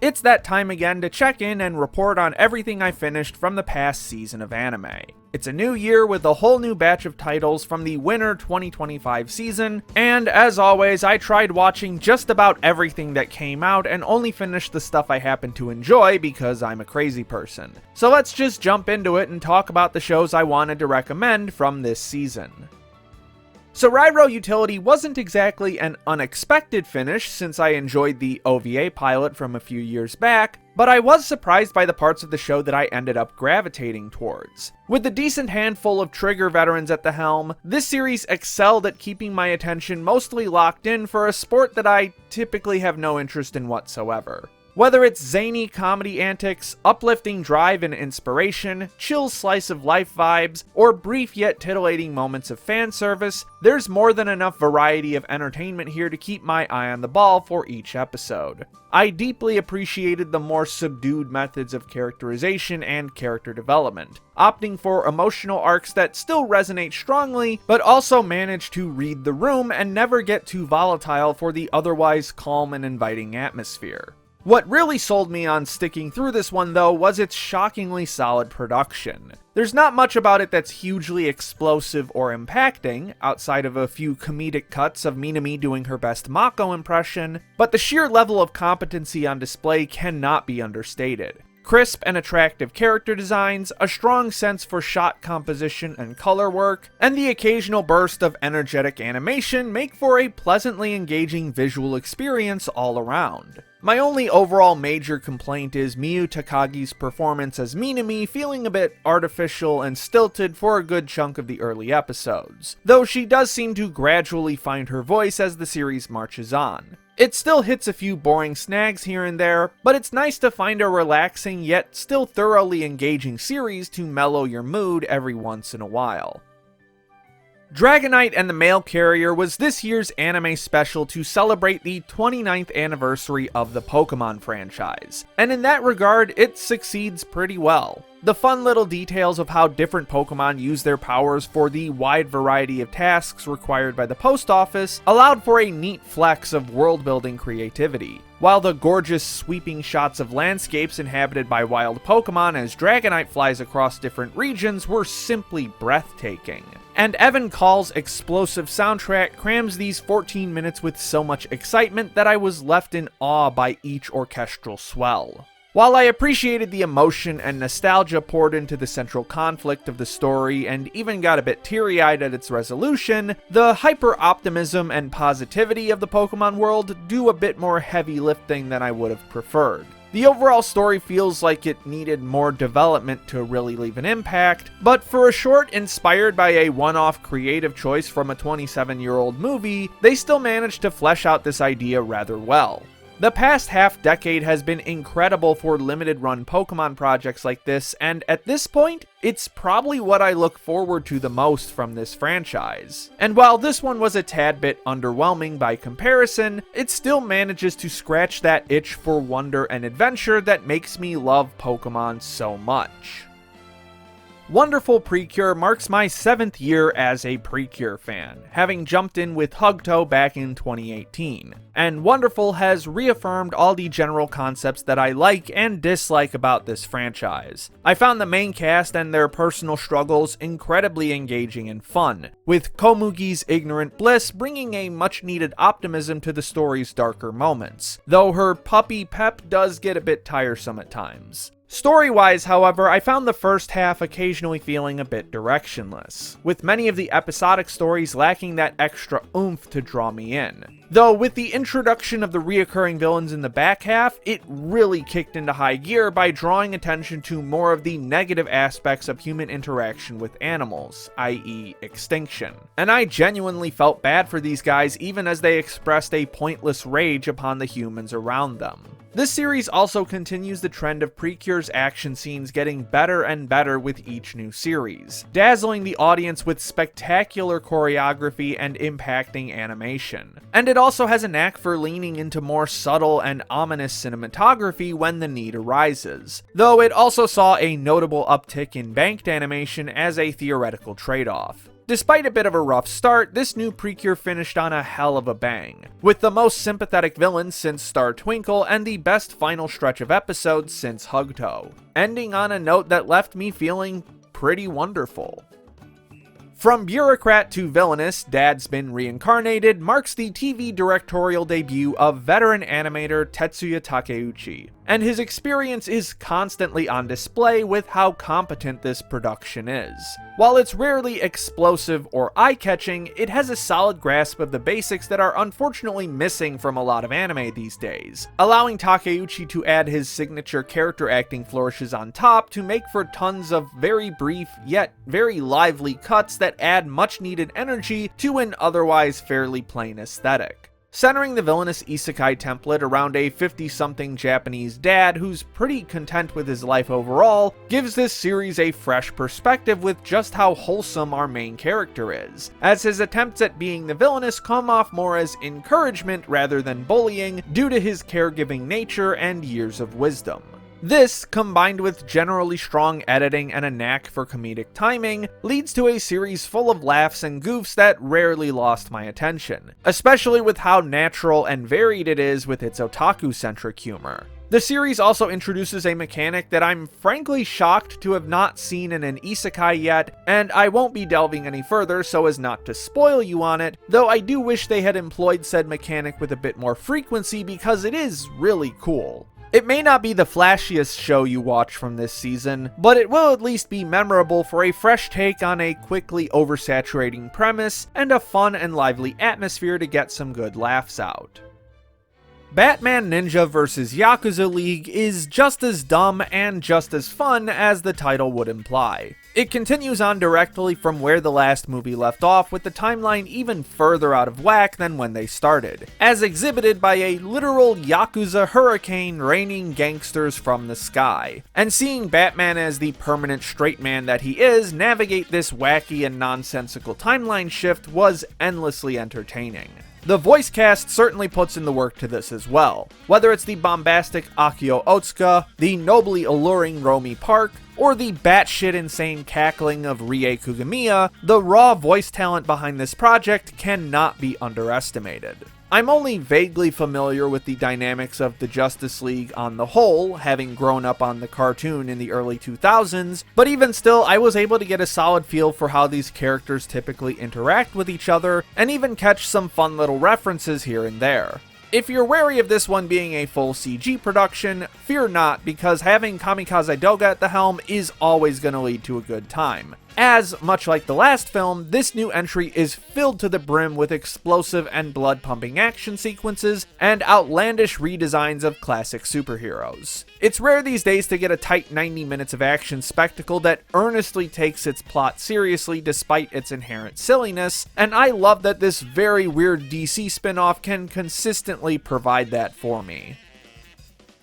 It's that time again to check in and report on everything I finished from the past season of anime. It's a new year with a whole new batch of titles from the winter 2025 season, and as always, I tried watching just about everything that came out and only finished the stuff I happen to enjoy because I'm a crazy person. So let's just jump into it and talk about the shows I wanted to recommend from this season. Sorairo Utility wasn't exactly an unexpected finish since I enjoyed the OVA pilot from a few years back, but I was surprised by the parts of the show that I ended up gravitating towards. With a decent handful of Trigger veterans at the helm, this series excelled at keeping my attention mostly locked in for a sport that I typically have no interest in whatsoever. Whether it's zany comedy antics, uplifting drive and inspiration, chill slice of life vibes, or brief yet titillating moments of fan service, there's more than enough variety of entertainment here to keep my eye on the ball for each episode. I deeply appreciated the more subdued methods of characterization and character development, opting for emotional arcs that still resonate strongly, but also manage to read the room and never get too volatile for the otherwise calm and inviting atmosphere. What really sold me on sticking through this one though was its shockingly solid production. There's not much about it that's hugely explosive or impacting, outside of a few comedic cuts of Minami doing her best Mako impression, but the sheer level of competency on display cannot be understated. Crisp and attractive character designs, a strong sense for shot composition and color work, and the occasional burst of energetic animation make for a pleasantly engaging visual experience all around. My only overall major complaint is Miyu Takagi's performance as Minami feeling a bit artificial and stilted for a good chunk of the early episodes, though she does seem to gradually find her voice as the series marches on. It still hits a few boring snags here and there, but it's nice to find a relaxing yet still thoroughly engaging series to mellow your mood every once in a while. Dragonite and the Mail Carrier was this year's anime special to celebrate the 29th anniversary of the Pokemon franchise, and in that regard, it succeeds pretty well. The fun little details of how different Pokemon use their powers for the wide variety of tasks required by the post office allowed for a neat flex of world-building creativity, while the gorgeous sweeping shots of landscapes inhabited by wild Pokemon as Dragonite flies across different regions were simply breathtaking. And Evan Call's explosive soundtrack crams these 14 minutes with so much excitement that I was left in awe by each orchestral swell. While I appreciated the emotion and nostalgia poured into the central conflict of the story and even got a bit teary-eyed at its resolution, the hyper-optimism and positivity of the Pokemon world do a bit more heavy lifting than I would have preferred. The overall story feels like it needed more development to really leave an impact, but for a short inspired by a one-off creative choice from a 27-year-old movie, they still managed to flesh out this idea rather well. The past half-decade has been incredible for limited-run Pokemon projects like this, and at this point, it's probably what I look forward to the most from this franchise. And while this one was a tad bit underwhelming by comparison, it still manages to scratch that itch for wonder and adventure that makes me love Pokemon so much. Wonderful Precure marks my 7th year as a Precure fan, having jumped in with Hugto back in 2018. And Wonderful has reaffirmed all the general concepts that I like and dislike about this franchise. I found the main cast and their personal struggles incredibly engaging and fun, with Komugi's ignorant bliss bringing a much needed optimism to the story's darker moments, though her puppy pep does get a bit tiresome at times. Story-wise, however, I found the first half occasionally feeling a bit directionless, with many of the episodic stories lacking that extra oomph to draw me in. Though with the introduction of the reoccurring villains in the back half, it really kicked into high gear by drawing attention to more of the negative aspects of human interaction with animals, i.e. extinction. And I genuinely felt bad for these guys even as they expressed a pointless rage upon the humans around them. This series also continues the trend of Precure's action scenes getting better and better with each new series, dazzling the audience with spectacular choreography and impacting animation. And it also has a knack for leaning into more subtle and ominous cinematography when the need arises, though it also saw a notable uptick in banked animation as a theoretical trade-off. Despite a bit of a rough start, this new Precure finished on a hell of a bang, with the most sympathetic villain since Star Twinkle and the best final stretch of episodes since Hugto, ending on a note that left me feeling pretty wonderful. From Bureaucrat to Villainess, Dad's Been Reincarnated marks the TV directorial debut of veteran animator Tetsuya Takeuchi, and his experience is constantly on display with how competent this production is. While it's rarely explosive or eye-catching, it has a solid grasp of the basics that are unfortunately missing from a lot of anime these days, allowing Takeuchi to add his signature character acting flourishes on top to make for tons of very brief yet very lively cuts that add much needed energy to an otherwise fairly plain aesthetic. Centering the villainous isekai template around a 50-something Japanese dad who's pretty content with his life overall gives this series a fresh perspective with just how wholesome our main character is, as his attempts at being the villainous come off more as encouragement rather than bullying due to his caregiving nature and years of wisdom. This, combined with generally strong editing and a knack for comedic timing, leads to a series full of laughs and goofs that rarely lost my attention, especially with how natural and varied it is with its otaku-centric humor. The series also introduces a mechanic that I'm frankly shocked to have not seen in an isekai yet, and I won't be delving any further so as not to spoil you on it, though I do wish they had employed said mechanic with a bit more frequency because it is really cool. It may not be the flashiest show you watch from this season, but it will at least be memorable for a fresh take on a quickly oversaturating premise and a fun and lively atmosphere to get some good laughs out. Batman Ninja vs. Yakuza League is just as dumb and just as fun as the title would imply. It continues on directly from where the last movie left off, with the timeline even further out of whack than when they started, as exhibited by a literal Yakuza hurricane raining gangsters from the sky. And seeing Batman as the permanent straight man that he is navigate this wacky and nonsensical timeline shift was endlessly entertaining. The voice cast certainly puts in the work to this as well, whether it's the bombastic Akio Otsuka, the nobly alluring Romy Park, or the batshit insane cackling of Rie Kugamiya. The raw voice talent behind this project cannot be underestimated. I'm only vaguely familiar with the dynamics of the Justice League on the whole, having grown up on the cartoon in the early 2000s, but even still, I was able to get a solid feel for how these characters typically interact with each other, and even catch some fun little references here and there. If you're wary of this one being a full CG production, fear not, because having Kamikaze Doga at the helm is always going to lead to a good time. As, much like the last film, this new entry is filled to the brim with explosive and blood-pumping action sequences and outlandish redesigns of classic superheroes. It's rare these days to get a tight 90 minutes of action spectacle that earnestly takes its plot seriously despite its inherent silliness, and I love that this very weird DC spin-off can consistently provide that for me.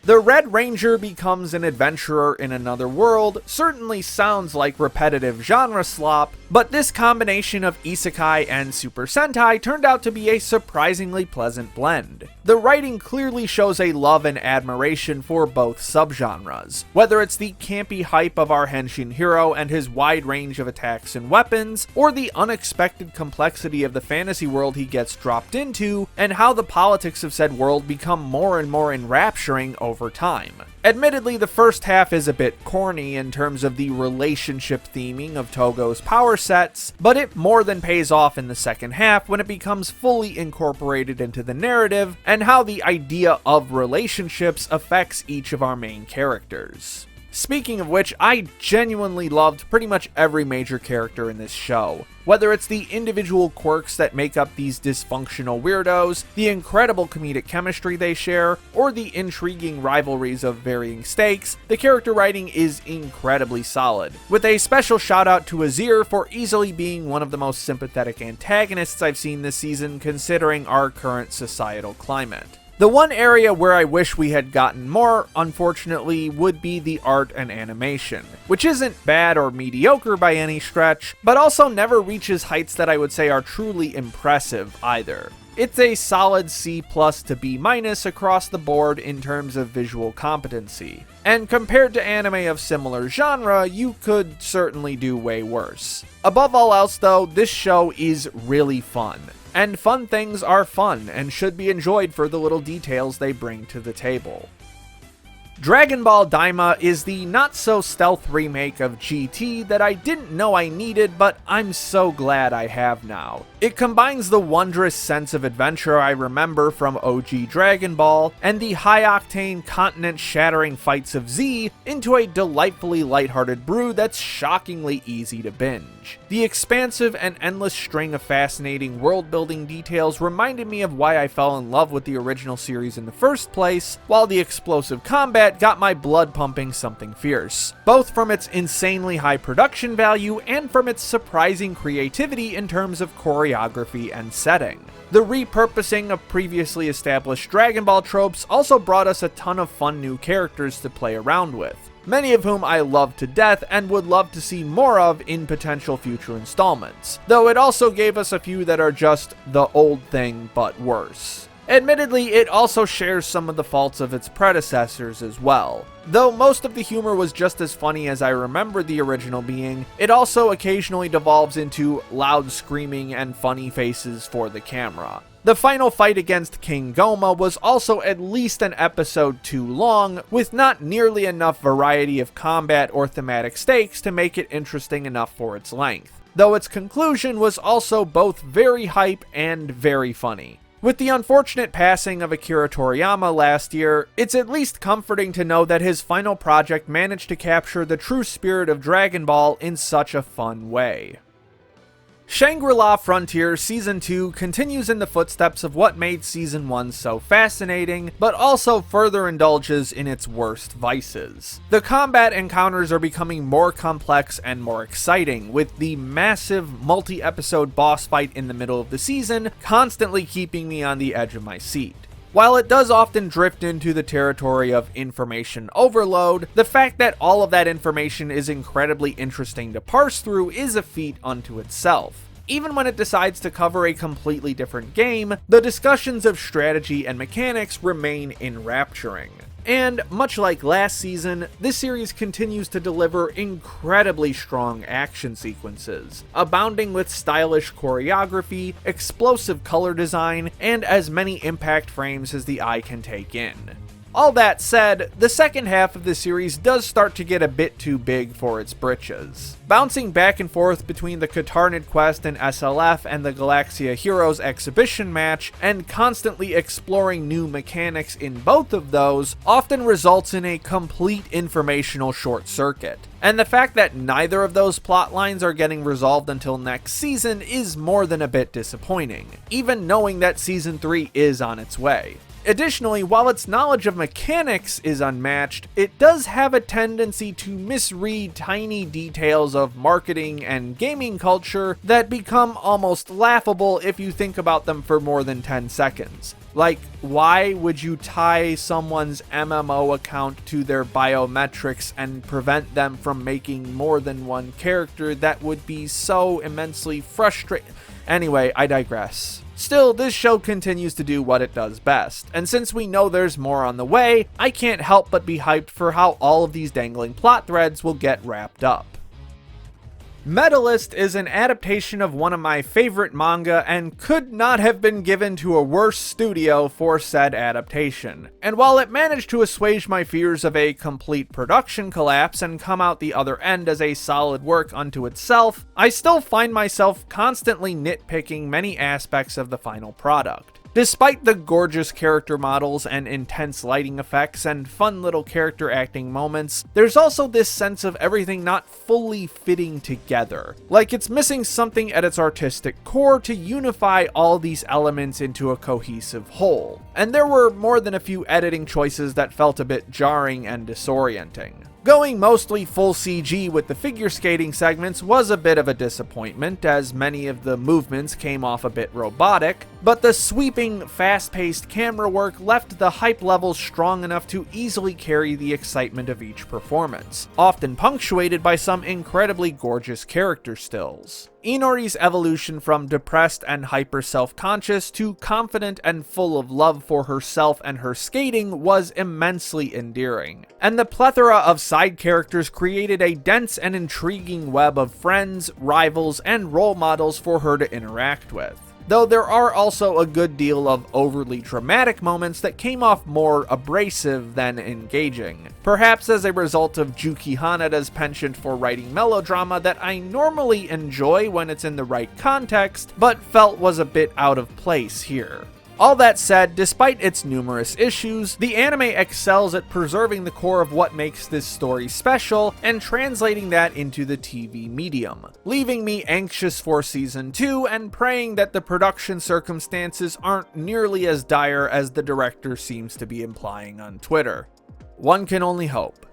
The Red Ranger becomes an adventurer in another world certainly sounds like repetitive genre slop, but this combination of isekai and Super Sentai turned out to be a surprisingly pleasant blend. The writing clearly shows a love and admiration for both subgenres, whether it's the campy hype of our Henshin hero and his wide range of attacks and weapons, or the unexpected complexity of the fantasy world he gets dropped into, and how the politics of said world become more and more enrapturing over time. Admittedly, the first half is a bit corny in terms of the relationship theming of Togo's power sets, but it more than pays off in the second half when it becomes fully incorporated into the narrative and how the idea of relationships affects each of our main characters. Speaking of which, I genuinely loved pretty much every major character in this show. Whether it's the individual quirks that make up these dysfunctional weirdos, the incredible comedic chemistry they share, or the intriguing rivalries of varying stakes, the character writing is incredibly solid, with a special shout out to Azir for easily being one of the most sympathetic antagonists I've seen this season considering our current societal climate. The one area where I wish we had gotten more, unfortunately, would be the art and animation, which isn't bad or mediocre by any stretch, but also never reaches heights that I would say are truly impressive either. It's a solid C+ to B- across the board in terms of visual competency. And compared to anime of similar genre, you could certainly do way worse. Above all else though, this show is really fun. And fun things are fun and should be enjoyed for the little details they bring to the table. Dragon Ball Daima is the not-so-stealth remake of GT that I didn't know I needed, but I'm so glad I have now. It combines the wondrous sense of adventure I remember from OG Dragon Ball and the high-octane, continent-shattering fights of Z into a delightfully lighthearted brew that's shockingly easy to binge. The expansive and endless string of fascinating world-building details reminded me of why I fell in love with the original series in the first place, while the explosive combat got my blood pumping something fierce, both from its insanely high production value and from its surprising creativity in terms of choreography and setting. The repurposing of previously established Dragon Ball tropes also brought us a ton of fun new characters to play around with, many of whom I love to death and would love to see more of in potential future installments, though it also gave us a few that are just the old thing but worse. Admittedly, it also shares some of the faults of its predecessors as well. Though most of the humor was just as funny as I remember the original being, it also occasionally devolves into loud screaming and funny faces for the camera. The final fight against King Goma was also at least an episode too long, with not nearly enough variety of combat or thematic stakes to make it interesting enough for its length, though its conclusion was also both very hype and very funny. With the unfortunate passing of Akira Toriyama last year, it's at least comforting to know that his final project managed to capture the true spirit of Dragon Ball in such a fun way. Shangri-La Frontier Season 2 continues in the footsteps of what made Season 1 so fascinating, but also further indulges in its worst vices. The combat encounters are becoming more complex and more exciting, with the massive multi-episode boss fight in the middle of the season constantly keeping me on the edge of my seat. While it does often drift into the territory of information overload, the fact that all of that information is incredibly interesting to parse through is a feat unto itself. Even when it decides to cover a completely different game, the discussions of strategy and mechanics remain enrapturing. And much like last season, this series continues to deliver incredibly strong action sequences, abounding with stylish choreography, explosive color design, and as many impact frames as the eye can take in. All that said, the second half of the series does start to get a bit too big for its britches. Bouncing back and forth between the Katarnid Quest and SLF and the Galaxia Heroes exhibition match, and constantly exploring new mechanics in both of those, often results in a complete informational short circuit. And the fact that neither of those plot lines are getting resolved until next season is more than a bit disappointing, even knowing that Season 3 is on its way. Additionally, while its knowledge of mechanics is unmatched, it does have a tendency to misread tiny details of marketing and gaming culture that become almost laughable if you think about them for more than 10 seconds. Like, why would you tie someone's MMO account to their biometrics and prevent them from making more than one character? That would be so immensely frustrating. Anyway, I digress. Still, this show continues to do what it does best, and since we know there's more on the way, I can't help but be hyped for how all of these dangling plot threads will get wrapped up. Medalist is an adaptation of one of my favorite manga and could not have been given to a worse studio for said adaptation. And while it managed to assuage my fears of a complete production collapse and come out the other end as a solid work unto itself, I still find myself constantly nitpicking many aspects of the final product. Despite the gorgeous character models and intense lighting effects and fun little character acting moments, there's also this sense of everything not fully fitting together. Like it's missing something at its artistic core to unify all these elements into a cohesive whole. And there were more than a few editing choices that felt a bit jarring and disorienting. Going mostly full CG with the figure skating segments was a bit of a disappointment, as many of the movements came off a bit robotic, but the sweeping, fast-paced camera work left the hype levels strong enough to easily carry the excitement of each performance, often punctuated by some incredibly gorgeous character stills. Inori's evolution from depressed and hyper self-conscious to confident and full of love for herself and her skating was immensely endearing, and the plethora of side characters created a dense and intriguing web of friends, rivals, and role models for her to interact with. Though there are also a good deal of overly dramatic moments that came off more abrasive than engaging, perhaps as a result of Juki Hanada's penchant for writing melodrama that I normally enjoy when it's in the right context, but felt was a bit out of place here. All that said, despite its numerous issues, the anime excels at preserving the core of what makes this story special and translating that into the TV medium, leaving me anxious for season 2 and praying that the production circumstances aren't nearly as dire as the director seems to be implying on Twitter. One can only hope.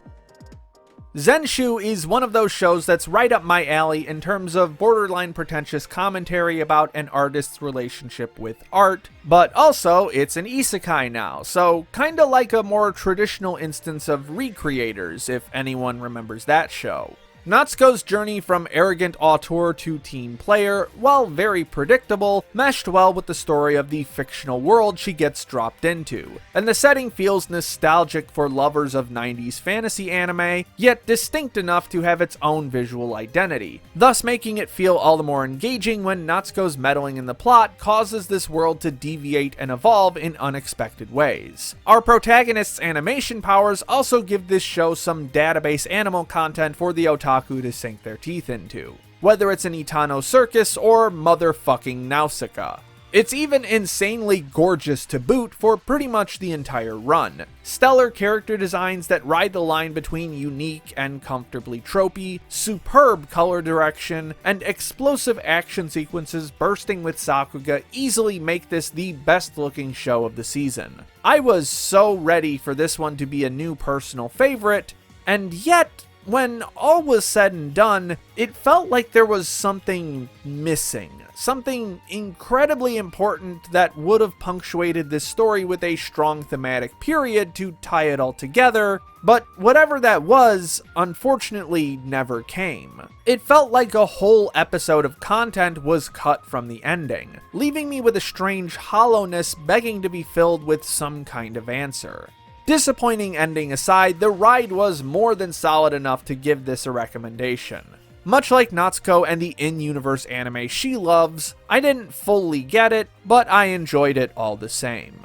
Zenshu is one of those shows that's right up my alley in terms of borderline pretentious commentary about an artist's relationship with art, but also it's an isekai now, so kinda like a more traditional instance of Recreators, if anyone remembers that show. Natsuko's journey from arrogant auteur to teen player, while very predictable, meshed well with the story of the fictional world she gets dropped into, and the setting feels nostalgic for lovers of 90s fantasy anime, yet distinct enough to have its own visual identity, thus making it feel all the more engaging when Natsuko's meddling in the plot causes this world to deviate and evolve in unexpected ways. Our protagonist's animation powers also give this show some database animal content for the otaku to sink their teeth into, whether it's an Itano Circus or motherfucking Nausicaa. It's even insanely gorgeous to boot for pretty much the entire run. Stellar character designs that ride the line between unique and comfortably tropey, superb color direction, and explosive action sequences bursting with Sakuga easily make this the best looking show of the season. I was so ready for this one to be a new personal favorite, and yet, when all was said and done, it felt like there was something missing. Something incredibly important that would have punctuated this story with a strong thematic period to tie it all together, but whatever that was, unfortunately never came. It felt like a whole episode of content was cut from the ending, leaving me with a strange hollowness begging to be filled with some kind of answer. Disappointing ending aside, the ride was more than solid enough to give this a recommendation. Much like Natsuko and the in-universe anime she loves, I didn't fully get it, but I enjoyed it all the same.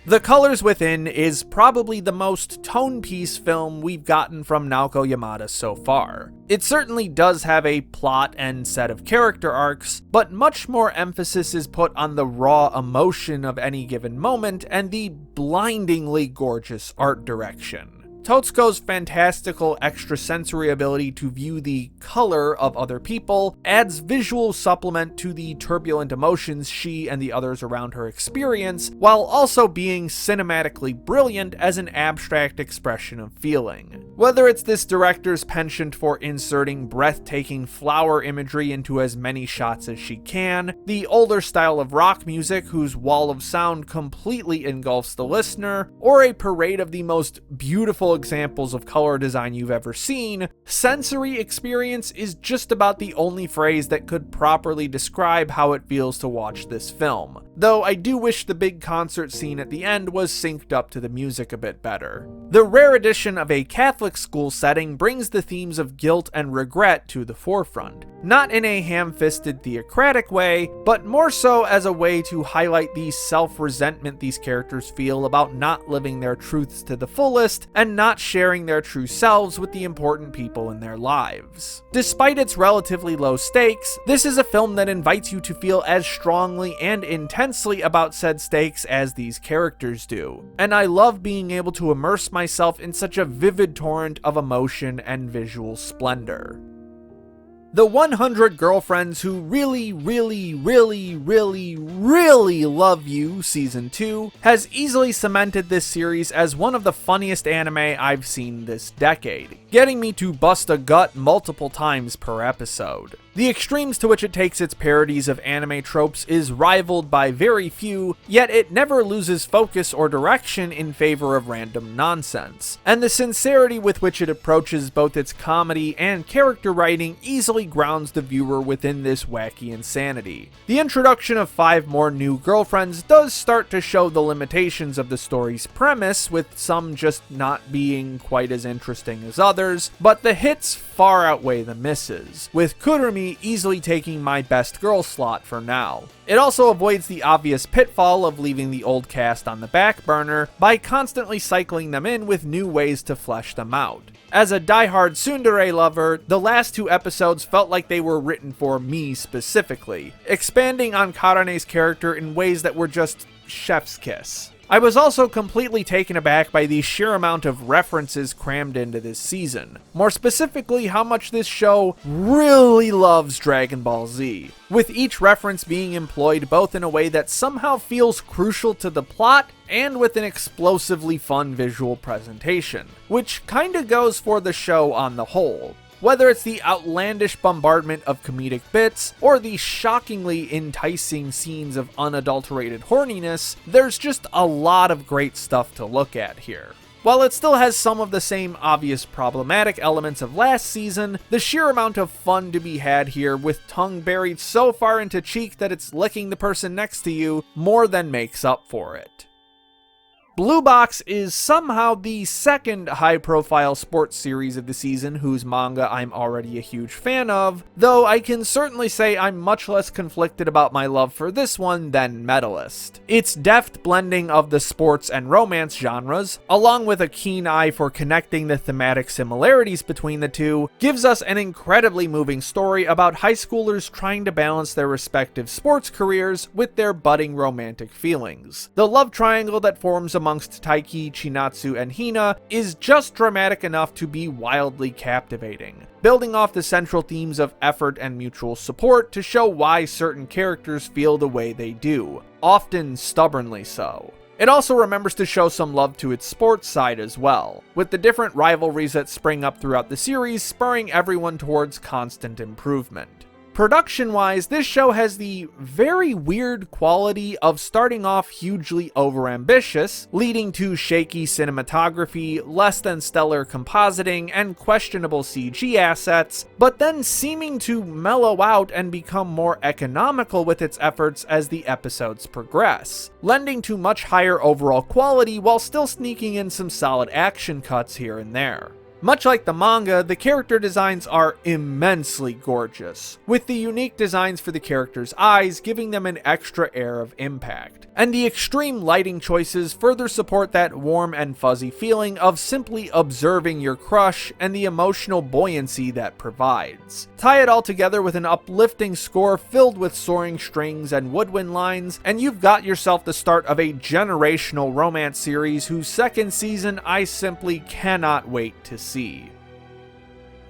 The Colors Within is probably the most tone-piece film we've gotten from Naoko Yamada so far. It certainly does have a plot and set of character arcs, but much more emphasis is put on the raw emotion of any given moment and the blindingly gorgeous art direction. Totsuko's fantastical extrasensory ability to view the color of other people adds visual supplement to the turbulent emotions she and the others around her experience, while also being cinematically brilliant as an abstract expression of feeling. Whether it's this director's penchant for inserting breathtaking flower imagery into as many shots as she can, the older style of rock music whose wall of sound completely engulfs the listener, or a parade of the most beautiful examples of color design you've ever seen, sensory experience is just about the only phrase that could properly describe how it feels to watch this film. Though I do wish the big concert scene at the end was synced up to the music a bit better. The rare addition of a Catholic school setting brings the themes of guilt and regret to the forefront, not in a ham-fisted theocratic way, but more so as a way to highlight the self-resentment these characters feel about not living their truths to the fullest and not sharing their true selves with the important people in their lives. Despite its relatively low stakes, this is a film that invites you to feel as strongly and intensely about said stakes as these characters do, and I love being able to immerse myself in such a vivid torrent of emotion and visual splendor. The 100 Girlfriends Who Really Love You Season 2 has easily cemented this series as one of the funniest anime I've seen this decade, getting me to bust a gut multiple times per episode. The extremes to which it takes its parodies of anime tropes is rivaled by very few, yet it never loses focus or direction in favor of random nonsense. And the sincerity with which it approaches both its comedy and character writing easily grounds the viewer within this wacky insanity. The introduction of 5 more new girlfriends does start to show the limitations of the story's premise, with some just not being quite as interesting as others, but the hits far outweigh the misses, with Kurumi easily taking my best girl slot for now. It also avoids the obvious pitfall of leaving the old cast on the back burner by constantly cycling them in with new ways to flesh them out. As a diehard tsundere lover, the last 2 episodes felt like they were written for me specifically, expanding on Karane's character in ways that were just chef's kiss. I was also completely taken aback by the sheer amount of references crammed into this season. More specifically, how much this show really loves Dragon Ball Z, with each reference being employed both in a way that somehow feels crucial to the plot and with an explosively fun visual presentation, which kinda goes for the show on the whole. Whether it's the outlandish bombardment of comedic bits, or the shockingly enticing scenes of unadulterated horniness, there's just a lot of great stuff to look at here. While it still has some of the same obvious problematic elements of last season, the sheer amount of fun to be had here, with tongue buried so far into cheek that it's licking the person next to you, more than makes up for it. Blue Box is somehow the second high-profile sports series of the season whose manga I'm already a huge fan of, though I can certainly say I'm much less conflicted about my love for this one than Medalist. Its deft blending of the sports and romance genres, along with a keen eye for connecting the thematic similarities between the two, gives us an incredibly moving story about high schoolers trying to balance their respective sports careers with their budding romantic feelings. The love triangle that forms amongst Taiki, Chinatsu, and Hina is just dramatic enough to be wildly captivating, building off the central themes of effort and mutual support to show why certain characters feel the way they do, often stubbornly so. It also remembers to show some love to its sports side as well, with the different rivalries that spring up throughout the series spurring everyone towards constant improvement. Production-wise, this show has the very weird quality of starting off hugely overambitious, leading to shaky cinematography, less than stellar compositing, and questionable CG assets, but then seeming to mellow out and become more economical with its efforts as the episodes progress, lending to much higher overall quality while still sneaking in some solid action cuts here and there. Much like the manga, the character designs are immensely gorgeous, with the unique designs for the characters' eyes giving them an extra air of impact. And the extreme lighting choices further support that warm and fuzzy feeling of simply observing your crush and the emotional buoyancy that provides. Tie it all together with an uplifting score filled with soaring strings and woodwind lines, and you've got yourself the start of a generational romance series whose second season I simply cannot wait to see.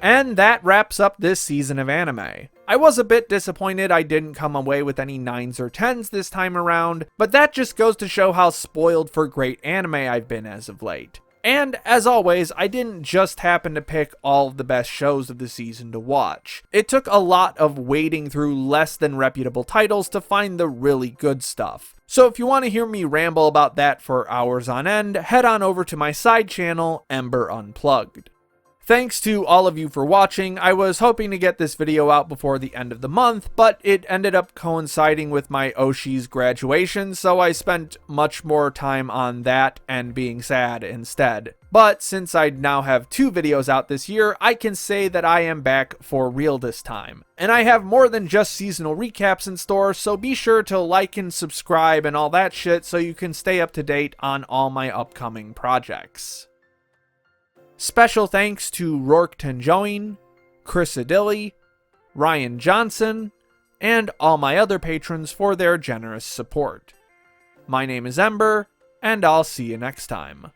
And that wraps up this season of anime. I was a bit disappointed I didn't come away with any 9s or 10s this time around, but that just goes to show how spoiled for great anime I've been as of late. And, as always, I didn't just happen to pick all of the best shows of the season to watch. It took a lot of wading through less than reputable titles to find the really good stuff. So if you want to hear me ramble about that for hours on end, head on over to my side channel, Ember Unplugged. Thanks to all of you for watching. I was hoping to get this video out before the end of the month, but it ended up coinciding with my Oshi's graduation, so I spent much more time on that and being sad instead. But since I now have 2 videos out this year, I can say that I am back for real this time. And I have more than just seasonal recaps in store, so be sure to like and subscribe and all that shit so you can stay up to date on all my upcoming projects. Special thanks to Rourke Tenjoin, Chris Adilli, Ryan Johnson, and all my other patrons for their generous support. My name is Ember, and I'll see you next time.